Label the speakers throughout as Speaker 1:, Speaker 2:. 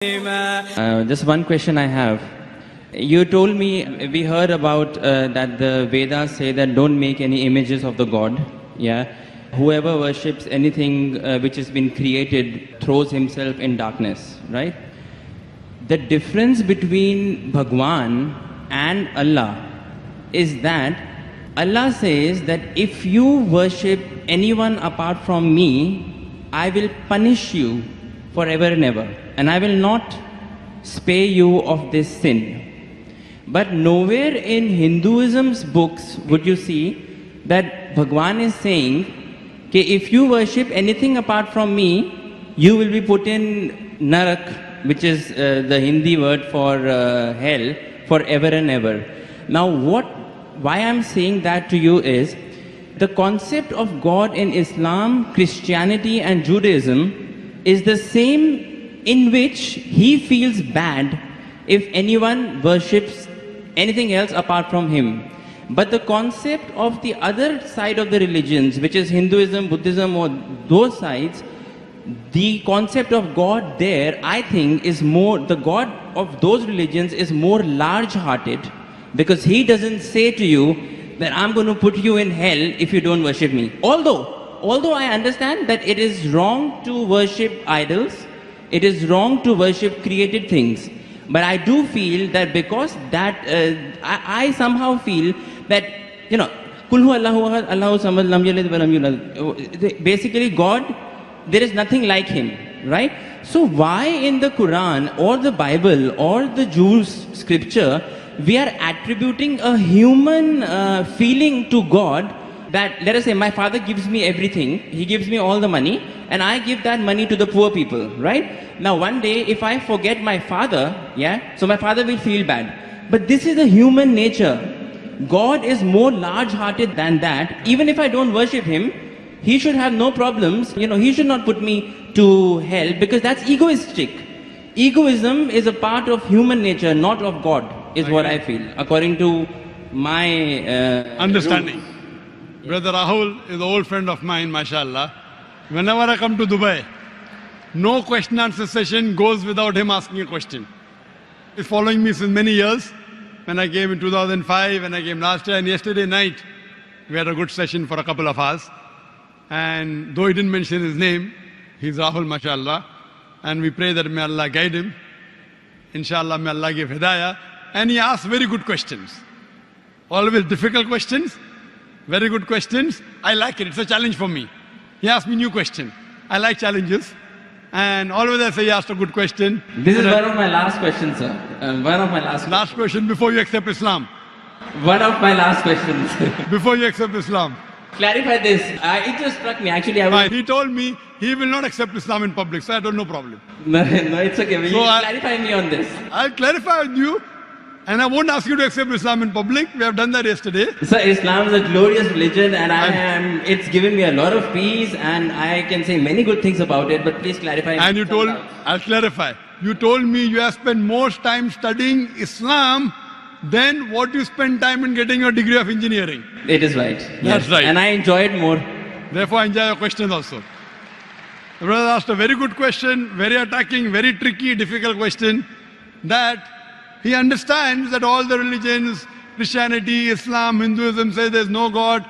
Speaker 1: Just one question I have. You told me, we heard about that the Vedas say that don't make any images of the God. Yeah. Whoever worships anything which has been created throws himself in darkness, right? The difference between Bhagwan and Allah is that Allah says that if you worship anyone apart from me, I will punish you forever and ever, and I will not spare you of this sin. But nowhere in Hinduism's books would you see that Bhagwan is saying, okay, if you worship anything apart from me, you will be put in Narak, which is the Hindi word for hell, forever and ever. Now why I'm saying that to you is, the concept of God in Islam, Christianity and Judaism is the same, in which he feels bad if anyone worships anything else apart from him. But the concept of the other side of the religions, which is Hinduism, Buddhism, or those sides, the concept of God there, I think, is more, the God of those religions is more large-hearted, because he doesn't say to you that I'm going to put you in hell if you don't worship me. Although I understand that it is wrong to worship idols, it is wrong to worship created things, but I do feel that because that, I somehow feel that, you know, Kul hu Allahu ahad, Allahu samad, lam yalid wa lam yulad. Basically God, there is nothing like him, right? So why in the Quran or the Bible or the Jews' scripture we are attributing a human feeling to God? That, let us say, my father gives me everything, he gives me all the money, and I give that money to the poor people, right? Now one day, if I forget my father, yeah, so my father will feel bad. But this is a human nature. God is more large-hearted than that. Even if I don't worship him, he should have no problems. You know, he should not put me to hell, because that's egoistic. Egoism is a part of human nature, not of God, is what I feel, according to my
Speaker 2: understanding.
Speaker 1: rules.
Speaker 2: Brother Rahul is an old friend of mine, mashallah. Whenever I come to Dubai, no question answer session goes without him asking a question. He's following me since many years. When I came in 2005, when I came last year, and yesterday night, we had a good session for a couple of hours. And though he didn't mention his name, he's Rahul, mashallah. And we pray that may Allah guide him. Inshallah, may Allah give hidayah. And he asks very good questions. Always difficult questions. Very good questions. I like it. It's a challenge for me. He asked me new question. I like challenges. And always I say he asked a good question.
Speaker 1: This is one of my last questions, sir. One of my
Speaker 2: Last question before you accept Islam.
Speaker 1: One of my last questions.
Speaker 2: Before you accept Islam.
Speaker 1: Clarify this. It just struck me. Actually,
Speaker 2: He told me he will not accept Islam in public. So I don't know problem.
Speaker 1: No, it's okay. You clarify me on this.
Speaker 2: I'll clarify with you. And I won't ask you to accept Islam in public. We have done that yesterday.
Speaker 1: Sir, Islam is a glorious religion, and it's given me a lot of peace, and I can say many good things about it, but please clarify.
Speaker 2: And you told, I'll clarify. You told me you have spent more time studying Islam than what you spend time in getting your degree of engineering.
Speaker 1: It is right.
Speaker 2: That's right.
Speaker 1: And I enjoy it more.
Speaker 2: Therefore, I enjoy your questions also. The brother asked a very good question, very attacking, very tricky, difficult question, that he understands that all the religions, Christianity, Islam, Hinduism, say there's no God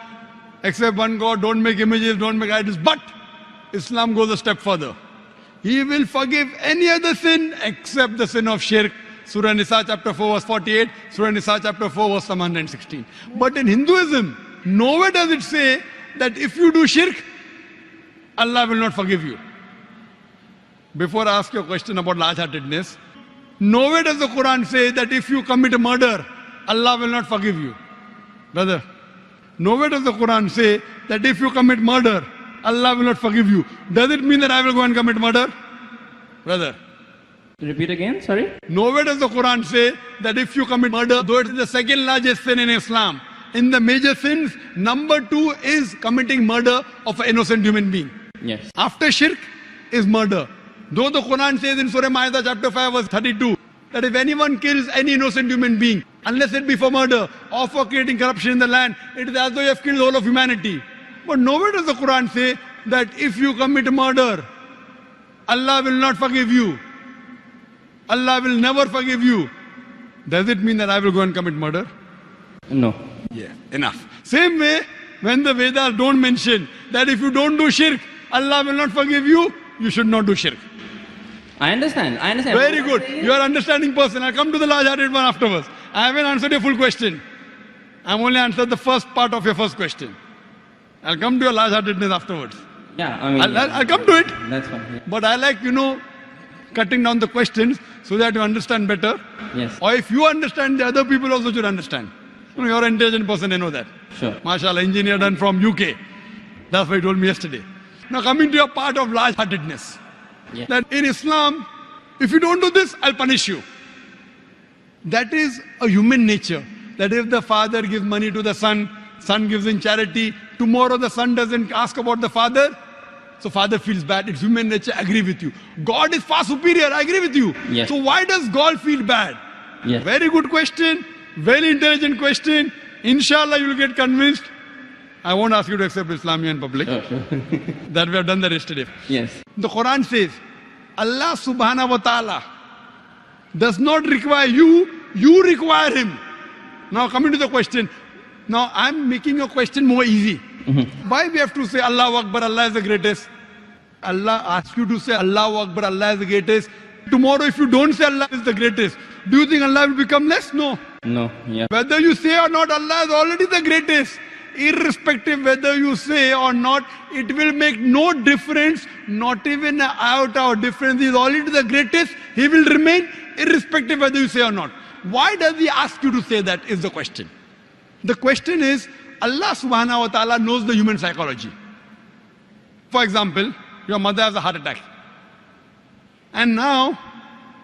Speaker 2: except one God, don't make images, don't make idols. But Islam goes a step further. He will forgive any other sin except the sin of shirk. Surah Nisa chapter 4 verse 48, Surah Nisa chapter 4 verse 116. But in Hinduism, nowhere does it say that if you do shirk, Allah will not forgive you. Before I ask you a question about large-heartedness, nowhere does the Quran say that if you commit a murder, Allah will not forgive you. Brother, nowhere does the Quran say that if you commit murder, Allah will not forgive you. Does it mean that I will go and commit murder? Brother.
Speaker 1: Repeat again, sorry?
Speaker 2: Nowhere does the Quran say that if you commit murder, though it is the second largest sin in Islam, in the major sins, number 2 is committing murder of an innocent human being.
Speaker 1: Yes.
Speaker 2: After shirk is murder. Though the Quran says in Surah Ma'idah chapter 5 verse 32 that if anyone kills any innocent human being, unless it be for murder or for creating corruption in the land, it is as though you have killed the whole of humanity. But nowhere does the Quran say that if you commit murder, Allah will not forgive you. Allah will never forgive you. Does it mean that I will go and commit murder?
Speaker 1: No.
Speaker 2: Yeah, enough. Same way, when the Vedas don't mention that if you don't do shirk, Allah will not forgive you, you should not do shirk.
Speaker 1: I understand.
Speaker 2: Very good. You are understanding person. I'll come to the large-hearted one afterwards. I haven't answered your full question. I've only answered the first part of your first question. I'll come to your large-heartedness afterwards.
Speaker 1: Yeah, I mean,
Speaker 2: I'll come to it.
Speaker 1: That's fine. Yeah.
Speaker 2: But I like, cutting down the questions so that you understand better.
Speaker 1: Yes.
Speaker 2: Or if you understand, the other people also should understand. You're an intelligent person, I know that.
Speaker 1: Sure.
Speaker 2: MashaAllah, engineer done from UK. That's what he told me yesterday. Now coming to your part of large-heartedness.
Speaker 1: Yeah.
Speaker 2: That in Islam, if you don't do this, I'll punish you. That is a human nature. That if the father gives money to the son, son gives in charity, tomorrow the son doesn't ask about the father, so father feels bad. It's human nature, I agree with you. God is far superior, I agree with you.
Speaker 1: Yes.
Speaker 2: So why does God feel bad?
Speaker 1: Yes.
Speaker 2: Very good question, very intelligent question. Inshallah, you will get convinced. I won't ask you to accept Islam in public.
Speaker 1: Sure.
Speaker 2: That we have done that yesterday.
Speaker 1: Yes.
Speaker 2: The Quran says, Allah subhanahu wa ta'ala does not require you, you require him. Now coming to the question. Now I'm making your question more easy. Why we have to say Allahu Akbar, Allah is the greatest? Allah asks you to say Allahu Akbar, Allah is the greatest. Tomorrow if you don't say Allah is the greatest, do you think Allah will become less? No.
Speaker 1: No. Yeah.
Speaker 2: Whether you say or not, Allah is already the greatest. Irrespective whether you say or not, it will make no difference, not even an iota of difference. He is already the greatest. He will remain irrespective whether you say or not. Why does he ask you to say that is the question. The question is, Allah subhanahu wa ta'ala knows the human psychology. For example, your mother has a heart attack. And now,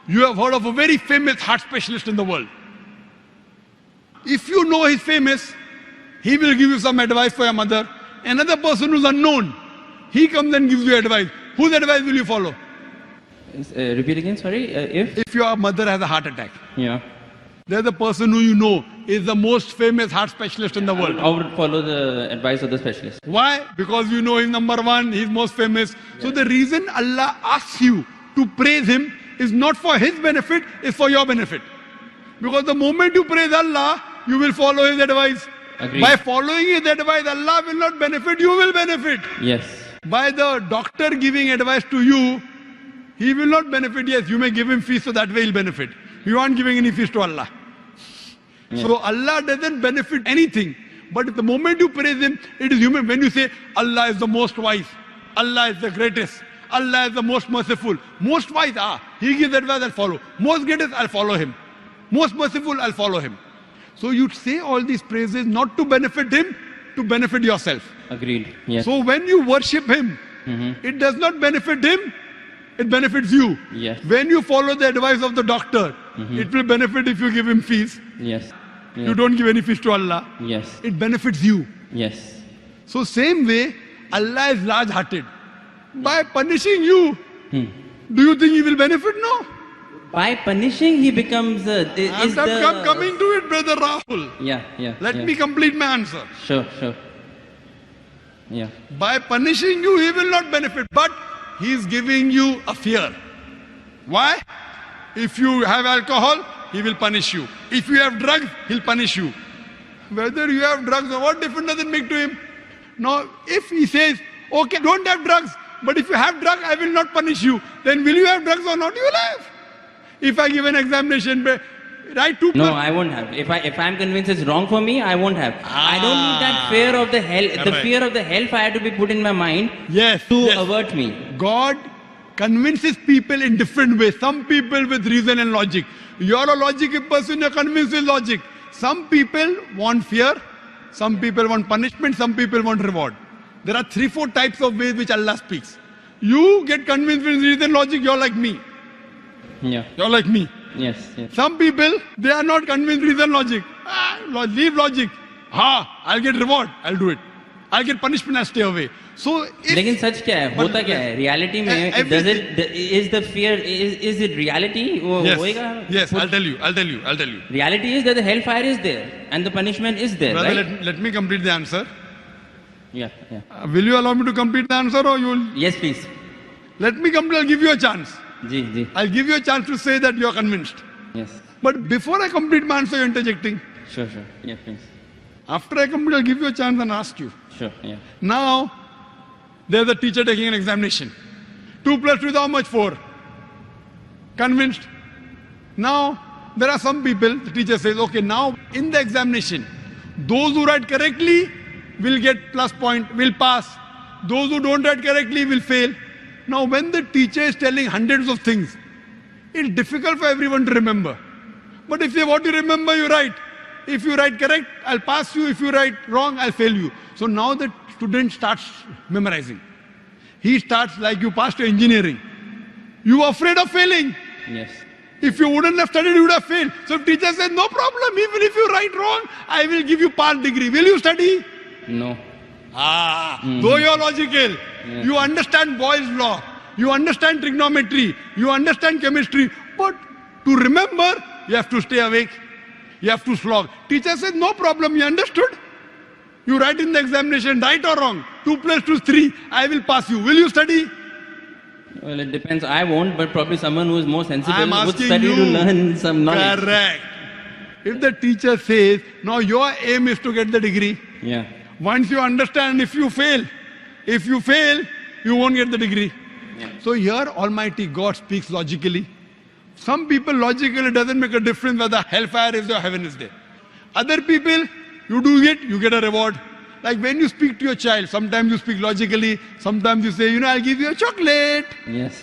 Speaker 2: you have heard of a very famous heart specialist in the world. If you know he's famous, he will give you some advice for your mother. Another person who's unknown, he comes and gives you advice. Whose advice will you follow?
Speaker 1: Repeat again, sorry.
Speaker 2: If your mother has a heart attack,
Speaker 1: Yeah.
Speaker 2: there's a person who you know is the most famous heart specialist in the world.
Speaker 1: I would follow the advice of the specialist.
Speaker 2: Why? Because you know he's number one, he's most famous. So the reason Allah asks you to praise him is not for his benefit, it's for your benefit. Because the moment you praise Allah, you will follow his advice.
Speaker 1: Agreed.
Speaker 2: By following his advice, Allah will not benefit, you will benefit.
Speaker 1: Yes.
Speaker 2: By the doctor giving advice to you, he will not benefit. Yes, you may give him fees so that way he'll benefit. You aren't giving any fees to Allah.
Speaker 1: Yes.
Speaker 2: So Allah doesn't benefit anything. But the moment you praise him, it is human. When you say Allah is the most wise, Allah is the greatest, Allah is the most merciful. Most wise, he gives advice, I'll follow. Most greatest, I'll follow him. Most merciful, I'll follow him. So you say all these praises not to benefit him, to benefit yourself.
Speaker 1: Agreed. Yes.
Speaker 2: So when you worship him, it does not benefit him, it benefits you.
Speaker 1: Yes.
Speaker 2: When you follow the advice of the doctor, it will benefit if you give him fees.
Speaker 1: Yes.
Speaker 2: You don't give any fees to Allah.
Speaker 1: Yes.
Speaker 2: It benefits you.
Speaker 1: Yes.
Speaker 2: So same way, Allah is large-hearted. By punishing you, do you think he will benefit? No.
Speaker 1: By punishing, he becomes
Speaker 2: I'm coming to it, brother Rahul.
Speaker 1: Yeah.
Speaker 2: Let me complete my answer.
Speaker 1: Sure. Yeah.
Speaker 2: By punishing you, he will not benefit, but he is giving you a fear. Why? If you have alcohol, he will punish you. If you have drugs, he'll punish you. Whether you have drugs or what difference does it make to him? Now, if he says, okay, don't have drugs, but if you have drugs, I will not punish you, then will you have drugs or not? You will have. If I give an examination, write two.
Speaker 1: No, I won't have. If I'm convinced it's wrong for me, I won't have. I don't need that fear of the hell. The
Speaker 2: Right.
Speaker 1: fear of the hellfire to be put in my mind
Speaker 2: Yes.
Speaker 1: to
Speaker 2: yes.
Speaker 1: avert me.
Speaker 2: God convinces people in different ways. Some people with reason and logic. You're a logical person, you're convinced with logic. Some people want fear, some people want punishment, some people want reward. There are 3-4 types of ways which Allah speaks. You get convinced with reason and logic, you're like me.
Speaker 1: Yeah.
Speaker 2: You're like me.
Speaker 1: Yes.
Speaker 2: Some people, they are not convinced with reason logic. Leave logic. I'll get reward, I'll do it. I'll get punishment, I'll stay away. So if,
Speaker 1: लेकिन सच क्या है होता क्या है reality में is the fear is it reality वो होएगा
Speaker 2: yes, I'll tell you.
Speaker 1: Reality is that the hellfire is there and the punishment is there,
Speaker 2: Brother,
Speaker 1: right?
Speaker 2: let me complete the answer.
Speaker 1: Yeah.
Speaker 2: Will you allow me to complete the answer or you will?
Speaker 1: Yes, please.
Speaker 2: Let me complete, I'll give you a chance.
Speaker 1: Ji.
Speaker 2: I'll give you a chance to say that you're convinced.
Speaker 1: Yes.
Speaker 2: But before I complete my answer, you're interjecting.
Speaker 1: Sure. Yeah, please.
Speaker 2: After I complete, I'll give you a chance and ask you.
Speaker 1: Sure, yeah.
Speaker 2: Now, there's a teacher taking an examination. 2 plus 2 is how much? 4. Convinced? Now, there are some people, the teacher says, okay, now in the examination, those who write correctly will get plus point, will pass. Those who don't write correctly will fail. Now, when the teacher is telling hundreds of things, it's difficult for everyone to remember. But if you want to remember, you write. If you write correct, I'll pass you. If you write wrong, I'll fail you. So now the student starts memorizing. He starts like you passed your engineering. You are afraid of failing.
Speaker 1: Yes.
Speaker 2: If you wouldn't have studied, you would have failed. So teacher says, no problem. Even if you write wrong, I will give you part degree. Will you study?
Speaker 1: No.
Speaker 2: Though you're logical, you understand Boyle's law, you understand trigonometry, you understand chemistry, but to remember, you have to stay awake, you have to slog. Teacher says, no problem, you understood? You write in the examination, right or wrong, 2 plus 2 is 3, I will pass you. Will you study?
Speaker 1: Well, it depends. I won't, but probably someone who is more sensible
Speaker 2: I'm
Speaker 1: would
Speaker 2: asking
Speaker 1: study
Speaker 2: you.
Speaker 1: to learn some knowledge.
Speaker 2: Correct. If the teacher says, now your aim is to get the degree,
Speaker 1: Yeah.
Speaker 2: once you understand, if you fail, you won't get the degree.
Speaker 1: Yeah.
Speaker 2: So here Almighty God speaks logically. Some people logically doesn't make a difference whether hellfire is there or heaven is there. Other people, you do it, you get a reward. Like when you speak to your child, sometimes you speak logically, sometimes you say, I'll give you a chocolate.
Speaker 1: Yes.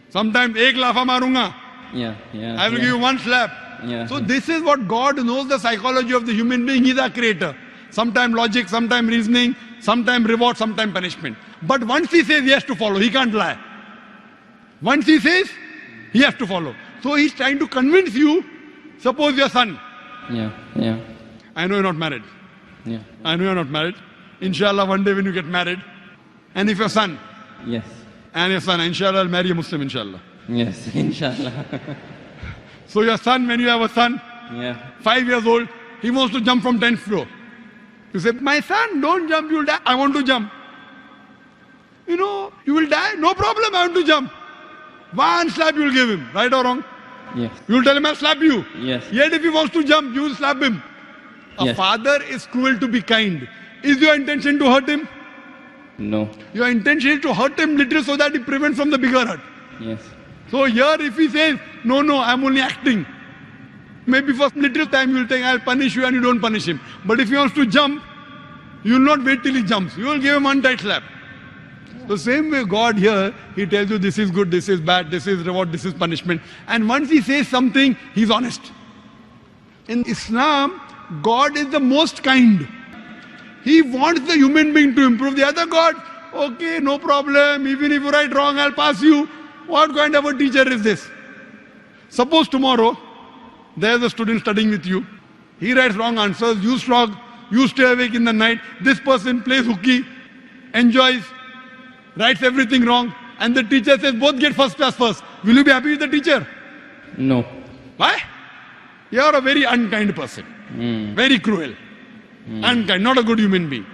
Speaker 2: Sometimes, ek lafa marunga.
Speaker 1: Yeah.
Speaker 2: I will give you one slap.
Speaker 1: Yeah.
Speaker 2: So this is what God knows the psychology of the human being. He's a creator. Sometimes logic, sometimes reasoning, sometimes reward, sometimes punishment. But once he says he has to follow, he can't lie. Once he says, he has to follow. So he's trying to convince you, suppose your son.
Speaker 1: Yeah.
Speaker 2: I know you're not married.
Speaker 1: Yeah.
Speaker 2: I know you're not married. Inshallah, one day when you get married, and if your son,
Speaker 1: Yes.
Speaker 2: inshallah, will marry a Muslim, inshallah.
Speaker 1: Yes. Inshallah.
Speaker 2: So your son, when you have a son,
Speaker 1: Yeah.
Speaker 2: 5 years old, he wants to jump from 10th floor. You say, my son, don't jump, you'll die. I want to jump. You will die. No problem, I want to jump. One slap you will give him, right or wrong?
Speaker 1: Yes.
Speaker 2: You will tell him, I'll slap you.
Speaker 1: Yes.
Speaker 2: Yet if he wants to jump, you will slap him. A
Speaker 1: Yes.
Speaker 2: father is cruel to be kind. Is your intention to hurt him?
Speaker 1: No.
Speaker 2: Your intention is to hurt him little so that he prevents from the bigger hurt.
Speaker 1: Yes.
Speaker 2: So here if he says, no, I'm only acting. Maybe for little time you will think, I'll punish you and you don't punish him. But if he wants to jump, you will not wait till he jumps. You will give him one tight slap. The same way God here, he tells you this is good, this is bad, this is reward, this is punishment. And once he says something, he's honest. In Islam, God is the most kind. He wants the human being to improve. The other God, okay, no problem. Even if you write wrong, I'll pass you. What kind of a teacher is this? Suppose tomorrow, there's a student studying with you. He writes wrong answers, you slog, you stay awake in the night. This person plays hooky, enjoys, writes everything wrong. And the teacher says, both get first class first. Will you be happy with the teacher?
Speaker 1: No.
Speaker 2: Why? You are a very unkind person. Very cruel. Unkind, not a good human being.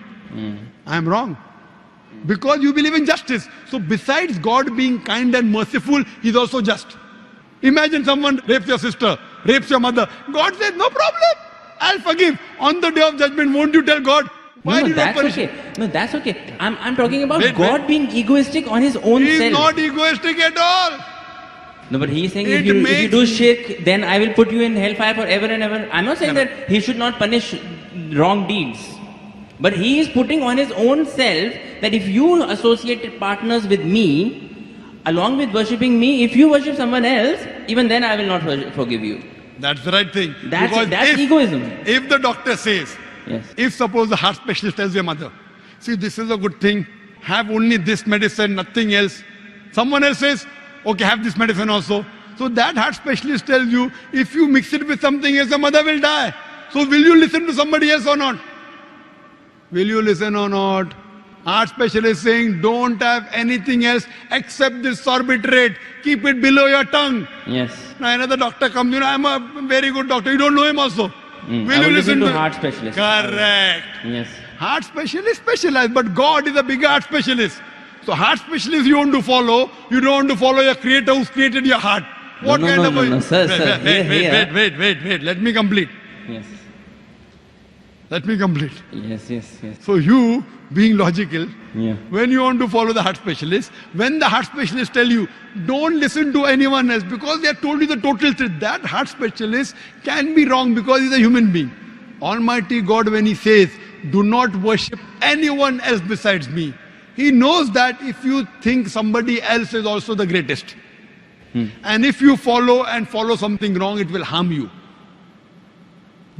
Speaker 2: I am wrong. Because you believe in justice. So besides God being kind and merciful, He is also just. Imagine someone rapes your sister, rapes your mother. God says, no problem. I'll forgive. On the day of judgment, won't you tell God? Why
Speaker 1: No,
Speaker 2: did you not
Speaker 1: that's
Speaker 2: punish
Speaker 1: okay.
Speaker 2: him?
Speaker 1: No, that's okay. I'm talking about
Speaker 2: Wait,
Speaker 1: God
Speaker 2: wait.
Speaker 1: being egoistic on his own
Speaker 2: He is
Speaker 1: self.
Speaker 2: not egoistic at all.
Speaker 1: No, but he's saying
Speaker 2: It
Speaker 1: if you
Speaker 2: makes-
Speaker 1: do shirk, then I will put you in hellfire forever and ever. I'm not saying that he should not punish wrong deeds. But he is putting on his own self that if you associate partners with me, along with worshipping me, if you worship someone else, even then I will not forgive you.
Speaker 2: That's the right thing.
Speaker 1: That's
Speaker 2: Because
Speaker 1: egoism.
Speaker 2: If the doctor says,
Speaker 1: Yes.
Speaker 2: if suppose the heart specialist tells your mother, see, this is a good thing, have only this medicine, nothing else. Someone else says, okay, have this medicine also. So that heart specialist tells you, if you mix it with something else, the mother will die. So will you listen to somebody else or not? Will you listen or not? Heart specialist saying, don't have anything else except this sorbitrate. Keep it below your tongue.
Speaker 1: Yes.
Speaker 2: Now another doctor comes, I'm a very good doctor. You don't know him also.
Speaker 1: I will listen to heart specialist.
Speaker 2: Correct.
Speaker 1: Yes.
Speaker 2: Heart specialist specialized, but God is a bigger heart specialist. So heart specialist you want to follow, you don't want to follow your creator who's created your heart. What kind of a...
Speaker 1: Sir,
Speaker 2: Wait, let me complete.
Speaker 1: Yes.
Speaker 2: Let me complete.
Speaker 1: Yes.
Speaker 2: So you, being logical,
Speaker 1: Yeah.
Speaker 2: when you want to follow the heart specialist, when the heart specialist tell you, don't listen to anyone else because they have told you the total truth, that heart specialist can be wrong because he's a human being. Almighty God, when he says, do not worship anyone else besides me, he knows that if you think somebody else is also the greatest, and if you follow something wrong, it will harm you.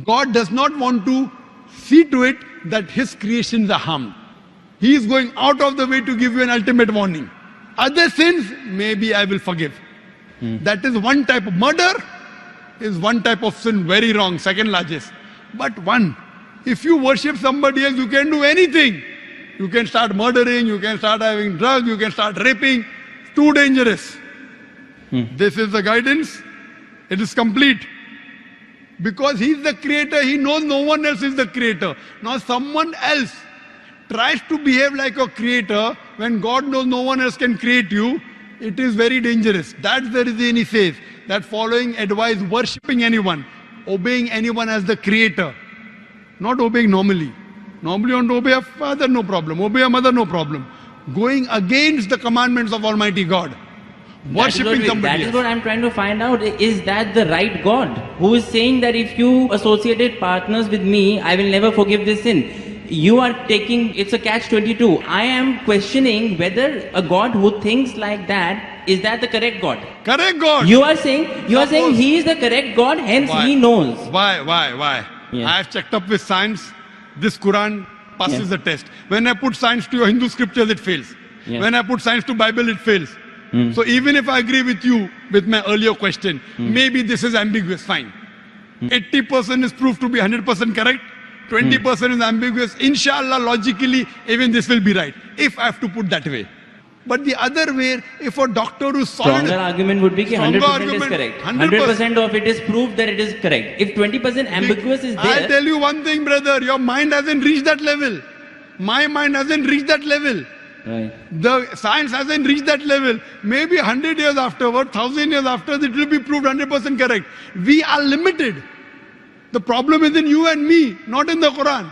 Speaker 2: God does not want to see to it that his creations are harmed. He is going out of the way to give you an ultimate warning. Other sins, maybe I will forgive. That is one type of murder, is one type of sin, very wrong, second largest. But one, if you worship somebody else, you can do anything. You can start murdering, you can start having drugs, you can start raping. It's too dangerous. This is the guidance. It is complete. Because he is the creator, he knows no one else is the creator. Now someone else tries to behave like a creator when God knows no one else can create you. It is very dangerous. That's the reason he says that following advice, worshipping anyone, obeying anyone as the creator, not obeying normally. Normally you want to obey a father, no problem. Obey a mother, no problem. Going against the commandments of Almighty God. Worshipping somebody
Speaker 1: That is
Speaker 2: else.
Speaker 1: what I'm trying to find out. Is that the right God who is saying that if you associated partners with me, I will never forgive this sin? You are taking, it's a catch-22. I am questioning whether a God who thinks like that, is that the correct God?
Speaker 2: Correct God.
Speaker 1: You are saying he is the correct God, hence
Speaker 2: Why?
Speaker 1: he knows.
Speaker 2: Why?
Speaker 1: Yeah.
Speaker 2: I have checked up with science. This Quran passes
Speaker 1: Yeah.
Speaker 2: the test. When I put science to your Hindu scriptures, it fails.
Speaker 1: Yeah.
Speaker 2: When I put science to Bible, it fails. So even if I agree with you with my earlier question, maybe this is ambiguous, fine. 80% is proved to be 100% correct. 20% is ambiguous. Inshallah, logically, even this will be right. If I have to put that way. But the other way, if a doctor who's solid...
Speaker 1: Stronger argument would be that
Speaker 2: Stronger
Speaker 1: 100% is
Speaker 2: argument,
Speaker 1: correct.
Speaker 2: 100%
Speaker 1: 100% of it is proved that it is correct. If 20% ambiguous is
Speaker 2: I
Speaker 1: there,
Speaker 2: tell you one thing, brother, your mind hasn't reached that level. My mind hasn't reached that level.
Speaker 1: right.
Speaker 2: The science hasn't reached that level. Maybe 100 years afterward, 1,000 years after, it will be proved 100% correct. We are limited. The problem is in you and me, not in the Quran.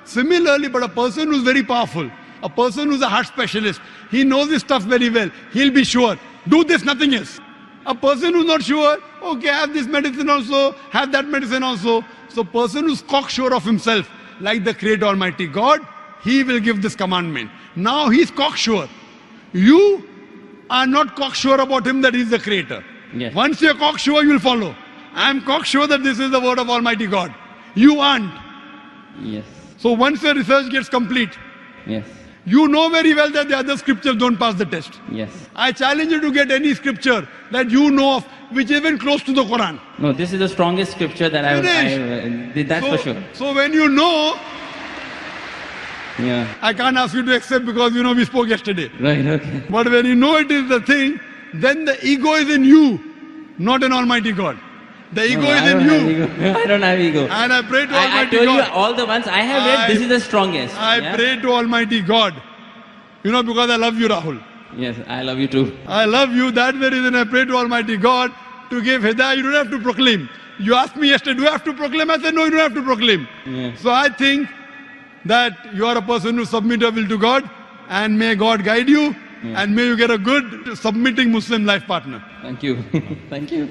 Speaker 2: Similarly, but a person who's very powerful, a person who's a heart specialist, he knows his stuff very well. He'll be sure. Do this, nothing else. A person who's not sure, okay, have this medicine also, have that medicine also. So person who's cocksure of himself, like the Creator Almighty God, he will give this commandment. Now he's cocksure. You are not cocksure about him that he's the Creator.
Speaker 1: Yes.
Speaker 2: Once you're cocksure, you'll follow. I'm cocksure that this is the word of Almighty God. You aren't.
Speaker 1: Yes.
Speaker 2: So once your research gets complete,
Speaker 1: Yes.
Speaker 2: you know very well that the other scriptures don't pass the test.
Speaker 1: Yes.
Speaker 2: I challenge you to get any scripture that you know of which is even close to the Quran.
Speaker 1: No, this is the strongest scripture that that's
Speaker 2: so,
Speaker 1: for sure.
Speaker 2: So when you know,
Speaker 1: Yeah.
Speaker 2: I can't ask you to accept because you know we spoke yesterday.
Speaker 1: Right, okay.
Speaker 2: But when you know it is the thing, then the ego is in you, not in Almighty God. The ego
Speaker 1: No,
Speaker 2: is
Speaker 1: I
Speaker 2: in
Speaker 1: don't have
Speaker 2: you.
Speaker 1: ego. I don't have ego.
Speaker 2: And I pray to
Speaker 1: I
Speaker 2: Almighty
Speaker 1: told you
Speaker 2: God.
Speaker 1: all the ones I have read, this is the strongest.
Speaker 2: I
Speaker 1: Yeah?
Speaker 2: pray to Almighty God. You know, because I love you, Rahul.
Speaker 1: Yes, I love you too.
Speaker 2: I love you. That's the reason I pray to Almighty God to give hidayah. You don't have to proclaim. You asked me yesterday, do you have to proclaim? I said, no, you don't have to proclaim.
Speaker 1: Yeah.
Speaker 2: So I think that you are a person who submit your will to God, and may God guide you, and may you get a good submitting Muslim life partner.
Speaker 1: Thank you. Thank you.